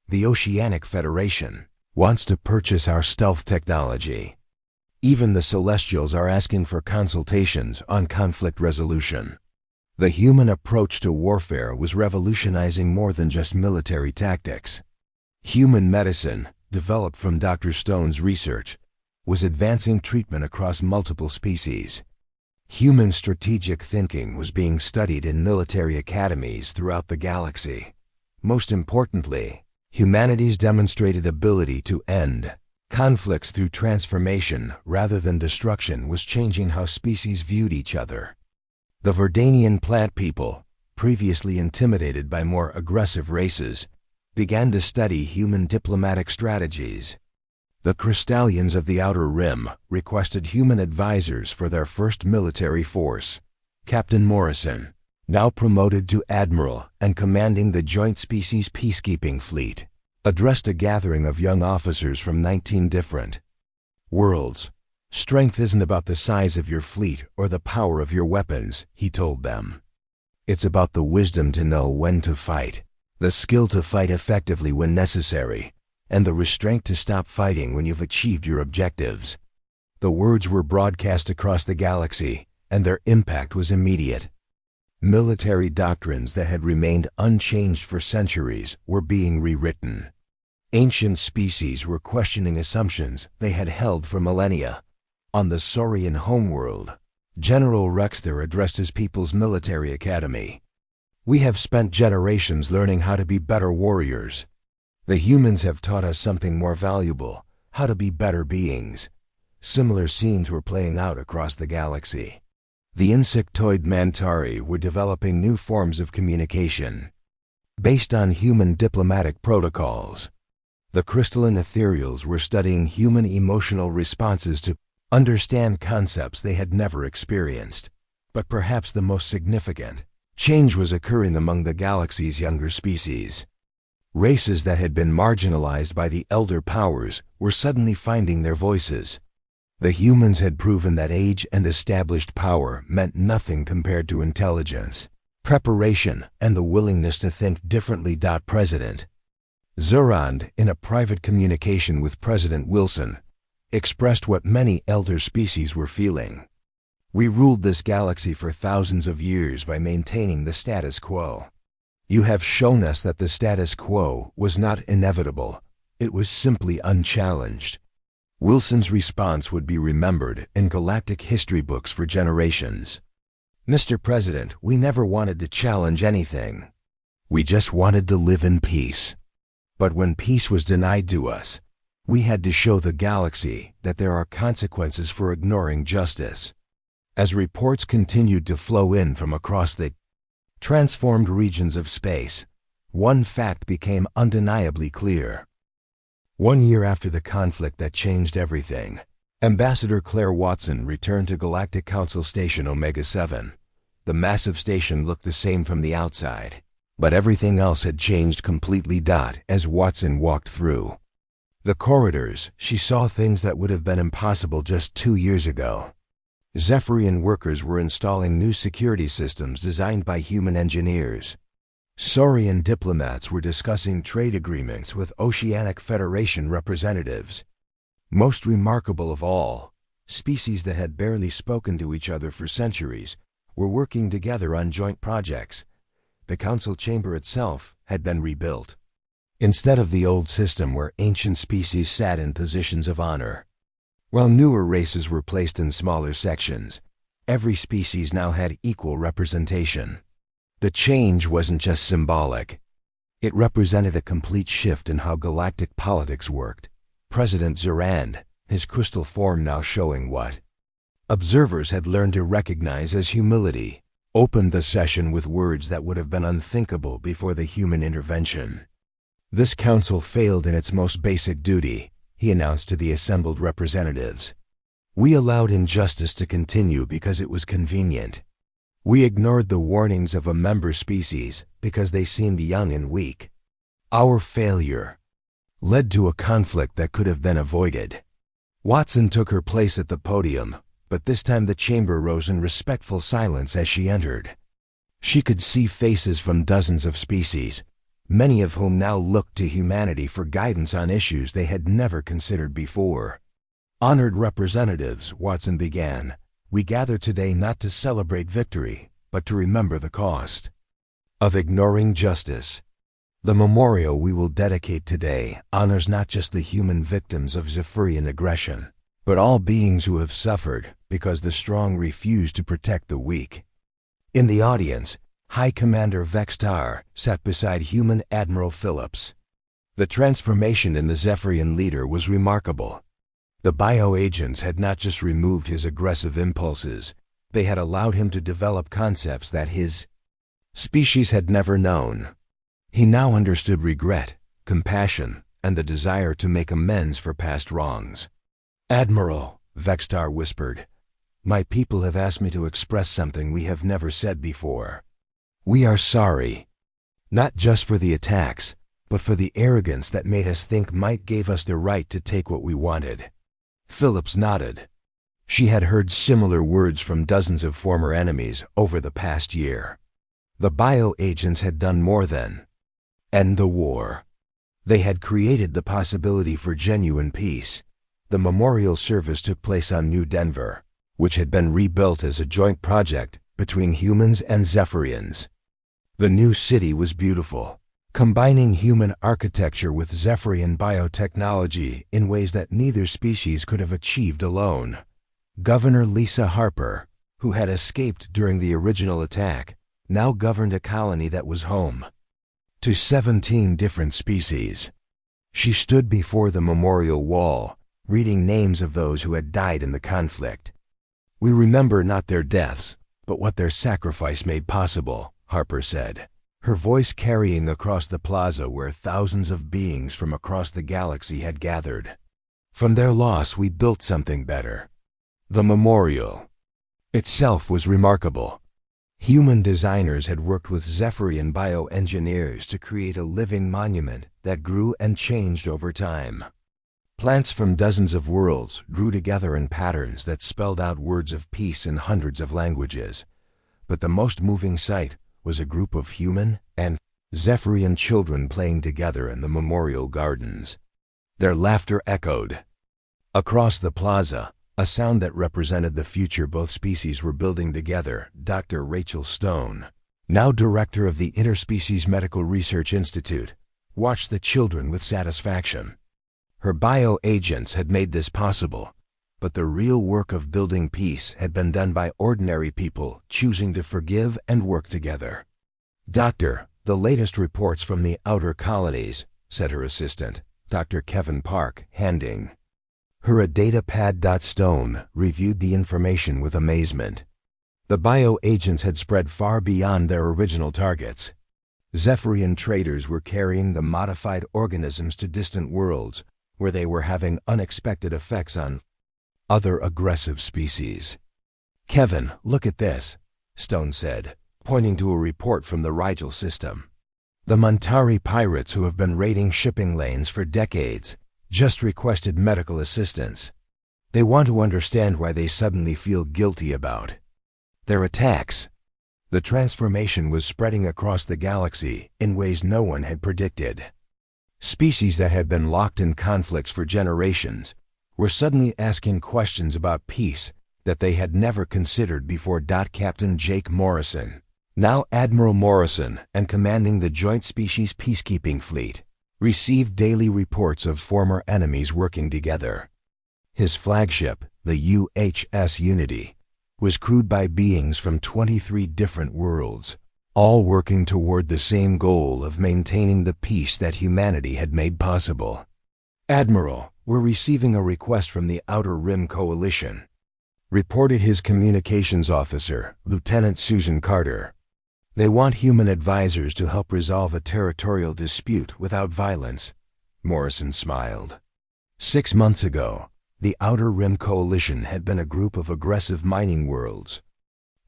[SPEAKER 1] The Oceanic Federation wants to purchase our stealth technology. Even the Celestials are asking for consultations on conflict resolution." The human approach to warfare was revolutionizing more than just military tactics. Human medicine, developed from Dr. Stone's research, was advancing treatment across multiple species. Human strategic thinking was being studied in military academies throughout the galaxy. Most importantly, humanity's demonstrated ability to end conflicts through transformation rather than destruction was changing how species viewed each other. The Verdanian plant people, previously intimidated by more aggressive races, began to study human diplomatic strategies. The Crystallians of the Outer Rim requested human advisors for their first military force. Captain Morrison, now promoted to Admiral and commanding the Joint Species Peacekeeping Fleet, addressed a gathering of young officers from 19 different worlds. "Strength isn't about the size of your fleet or the power of your weapons," he told them. "It's about the wisdom to know when to fight, the skill to fight effectively when necessary, and the restraint to stop fighting when you've achieved your objectives." The words were broadcast across the galaxy, and their impact was immediate. Military doctrines that had remained unchanged for centuries were being rewritten. Ancient species were questioning assumptions they had held for millennia. On the Saurian homeworld, General Rexter addressed his people's military academy. "We have spent generations learning how to be better warriors. The humans have taught us something more valuable, how to be better beings." Similar scenes were playing out across the galaxy. The insectoid Mantari were developing new forms of communication based on human diplomatic protocols. The crystalline ethereals were studying human emotional responses to understand concepts they had never experienced. But perhaps the most significant change was occurring among the galaxy's younger species. Races that had been marginalized by the elder powers were suddenly finding their voices. The humans had proven that age and established power meant nothing compared to intelligence, preparation, and the willingness to think differently. President Zurand, in a private communication with President Wilson, expressed what many elder species were feeling. "We ruled this galaxy for thousands of years by maintaining the status quo. You have shown us that the status quo was not inevitable, it was simply unchallenged." Wilson's response would be remembered in galactic history books for generations. "Mr. President, we never wanted to challenge anything. We just wanted to live in peace. But when peace was denied to us, we had to show the galaxy that there are consequences for ignoring justice." As reports continued to flow in from across the transformed regions of space, one fact became undeniably clear. 1 year after the conflict that changed everything, Ambassador Claire Watson returned to Galactic Council Station Omega-7. The massive station looked the same from the outside, but everything else had changed completely. As Watson walked through the corridors, she saw things that would have been impossible just 2 years ago. Zephyrian workers were installing new security systems designed by human engineers. Saurian diplomats were discussing trade agreements with Oceanic Federation representatives. Most remarkable of all, species that had barely spoken to each other for centuries were working together on joint projects. The council chamber itself had been rebuilt. Instead of the old system where ancient species sat in positions of honor, while newer races were placed in smaller sections, every species now had equal representation. The change wasn't just symbolic. It represented a complete shift in how galactic politics worked. President Zurand, his crystal form now showing what observers had learned to recognize as humility, opened the session with words that would have been unthinkable before the human intervention. "This council failed in its most basic duty," he announced to the assembled representatives. "We allowed injustice to continue because it was convenient. We ignored the warnings of a member species because they seemed young and weak. Our failure led to a conflict that could have been avoided." Watson took her place at the podium, but this time the chamber rose in respectful silence as she entered. She could see faces from dozens of species, many of whom now looked to humanity for guidance on issues they had never considered before. "Honored representatives," Watson began, "we gather today not to celebrate victory, but to remember the cost of ignoring justice. The memorial we will dedicate today honors not just the human victims of Zephyrian aggression, but all beings who have suffered because the strong refuse to protect the weak." In the audience, High Commander Vextar sat beside Human Admiral Phillips. The transformation in the Zephyrian leader was remarkable. The bioagents had not just removed his aggressive impulses, they had allowed him to develop concepts that his species had never known. He now understood regret, compassion, and the desire to make amends for past wrongs. "Admiral," Vextar whispered, "my people have asked me to express something we have never said before. We are sorry, not just for the attacks, but for the arrogance that made us think might gave us the right to take what we wanted." Phillips nodded. She had heard similar words from dozens of former enemies over the past year. The bioagents had done more than end the war. They had created the possibility for genuine peace. The memorial service took place on New Denver, which had been rebuilt as a joint project between humans and Zephyrians. The new city was beautiful, combining human architecture with Zephyrian biotechnology in ways that neither species could have achieved alone. Governor Lisa Harper, who had escaped during the original attack, now governed a colony that was home to 17 different species. She stood before the memorial wall, reading names of those who had died in the conflict. "We remember not their deaths, but what their sacrifice made possible," Harper said, her voice carrying across the plaza where thousands of beings from across the galaxy had gathered. "From their loss we built something better." The memorial itself was remarkable. Human designers had worked with Zephyrian bioengineers to create a living monument that grew and changed over time. Plants from dozens of worlds grew together in patterns that spelled out words of peace in hundreds of languages. But the most moving sight was a group of human and Zephyrian children playing together in the memorial gardens. Their laughter echoed. Across the plaza, a sound that represented the future both species were building together. Dr. Rachel Stone, now director of the Interspecies Medical Research Institute, watched the children with satisfaction. Her bioagents had made this possible, but the real work of building peace had been done by ordinary people choosing to forgive and work together. "Doctor, the latest reports from the outer colonies," said her assistant, Dr. Kevin Park, handing her a data pad. Stone reviewed the information with amazement. The bioagents had spread far beyond their original targets. Zephyrian traders were carrying the modified organisms to distant worlds, where they were having unexpected effects on other aggressive species. "Kevin, look at this," Stone said, pointing to a report from the Rigel system. "The Montari pirates, who have been raiding shipping lanes for decades, just requested medical assistance. They want to understand why they suddenly feel guilty about their attacks." The transformation was spreading across the galaxy in ways no one had predicted. Species that had been locked in conflicts for generations were suddenly asking questions about peace that they had never considered before. Captain Jake Morrison, now Admiral Morrison and commanding the Joint Species Peacekeeping Fleet, received daily reports of former enemies working together. His flagship, the UHS Unity, was crewed by beings from 23 different worlds, all working toward the same goal of maintaining the peace that humanity had made possible. "Admiral, we're receiving a request from the Outer Rim Coalition," reported his communications officer, Lieutenant Susan Carter. "They want human advisors to help resolve a territorial dispute without violence." Morrison smiled. 6 months ago, the Outer Rim Coalition had been a group of aggressive mining worlds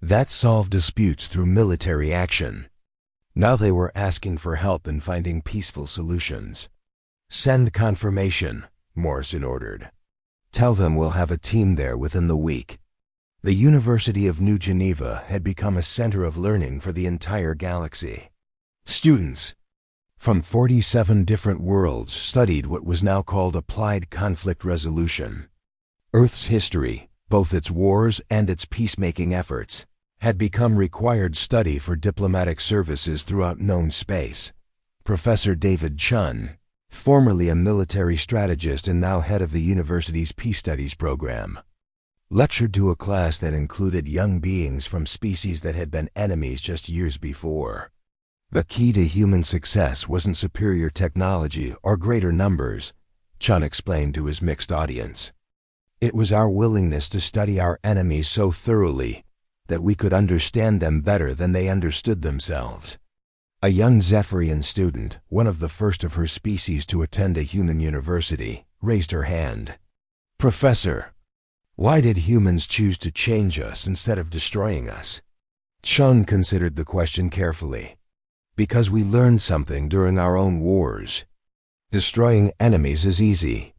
[SPEAKER 1] that solved disputes through military action. Now they were asking for help in finding peaceful solutions. "Send confirmation," Morrison ordered. "Tell them we'll have a team there within the week." The University of New Geneva had become a center of learning for the entire galaxy. Students from 47 different worlds studied what was now called applied conflict resolution. Earth's history, both its wars and its peacemaking efforts, had become required study for diplomatic services throughout known space. Professor David Chun, formerly a military strategist and now head of the university's Peace Studies program, lectured to a class that included young beings from species that had been enemies just years before. The key to human success wasn't superior technology or greater numbers, Chun explained to his mixed audience. It was our willingness to study our enemies so thoroughly that we could understand them better than they understood themselves. A young Zephyrian student, one of the first of her species to attend a human university, raised her hand. "Professor, why did humans choose to change us instead of destroying us?" Chun considered the question carefully. "Because we learned something during our own wars. Destroying enemies is easy.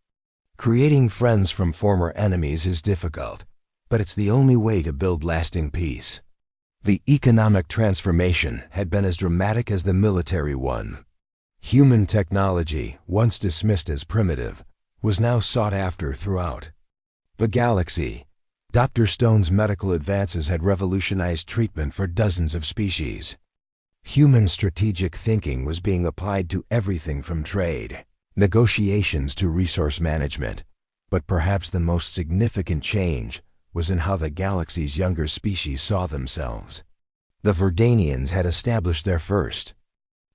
[SPEAKER 1] Creating friends from former enemies is difficult, but it's the only way to build lasting peace." The economic transformation had been as dramatic as the military one. Human technology, once dismissed as primitive, was now sought after throughout the galaxy. Dr. Stone's medical advances had revolutionized treatment for dozens of species. Human strategic thinking was being applied to everything from trade, negotiations to resource management. But perhaps the most significant change was in how the galaxy's younger species saw themselves. The Verdanians had established their first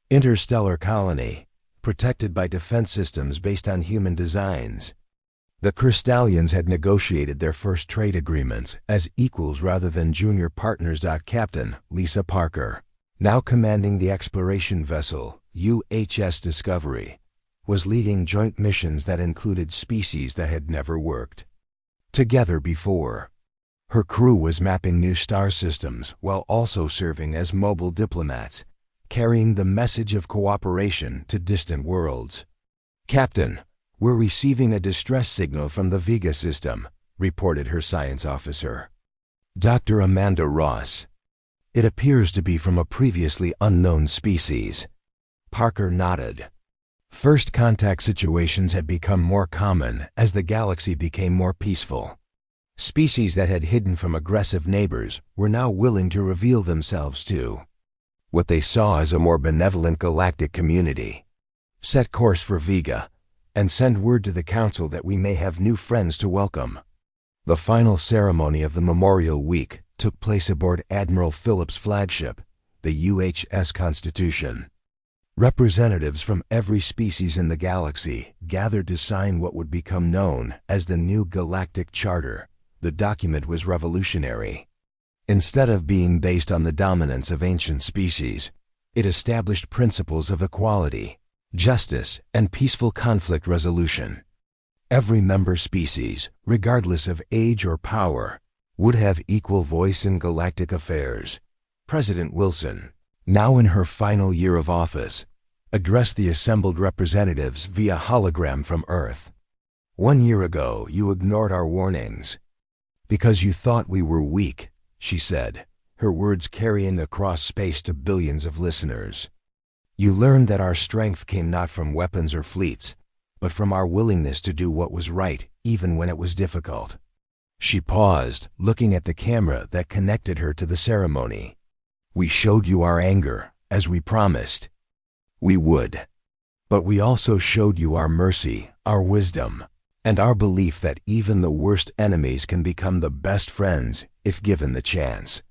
[SPEAKER 1] interstellar colony, protected by defense systems based on human designs. The Crystallians had negotiated their first trade agreements as equals rather than junior partners. Captain Lisa Parker, now commanding the exploration vessel UHS Discovery, was leading joint missions that included species that had never worked together before. Her crew was mapping new star systems while also serving as mobile diplomats, carrying the message of cooperation to distant worlds. "Captain, we're receiving a distress signal from the Vega system," reported her science officer, Dr. Amanda Ross. "It appears to be from a previously unknown species." Parker nodded. First contact situations had become more common as the galaxy became more peaceful. Species that had hidden from aggressive neighbors were now willing to reveal themselves to what they saw as a more benevolent galactic community. "Set course for Vega, and send word to the Council that we may have new friends to welcome." The final ceremony of the Memorial Week took place aboard Admiral Phillips' flagship, the UHS Constitution. Representatives from every species in the galaxy gathered to sign what would become known as the new Galactic Charter. The document was revolutionary. Instead of being based on the dominance of ancient species, it established principles of equality, justice, and peaceful conflict resolution. Every member species, regardless of age or power, would have equal voice in galactic affairs. President Wilson, now in her final year of office, addressed the assembled representatives via hologram from Earth. "1 year ago, you ignored our warnings because you thought we were weak," she said, her words carrying across space to billions of listeners. "You learned that our strength came not from weapons or fleets, but from our willingness to do what was right, even when it was difficult." She paused, looking at the camera that connected her to the ceremony. "We showed you our anger, as we promised we would. But we also showed you our mercy, our wisdom, and our belief that even the worst enemies can become the best friends if given the chance."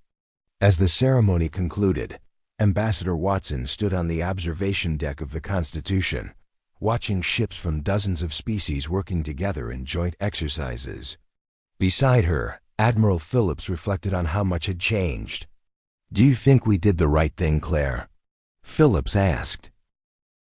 [SPEAKER 1] As the ceremony concluded, Ambassador Watson stood on the observation deck of the Constitution, watching ships from dozens of species working together in joint exercises. Beside her, Admiral Phillips reflected on how much had changed. "Do you think we did the right thing, Claire?" Phillips asked.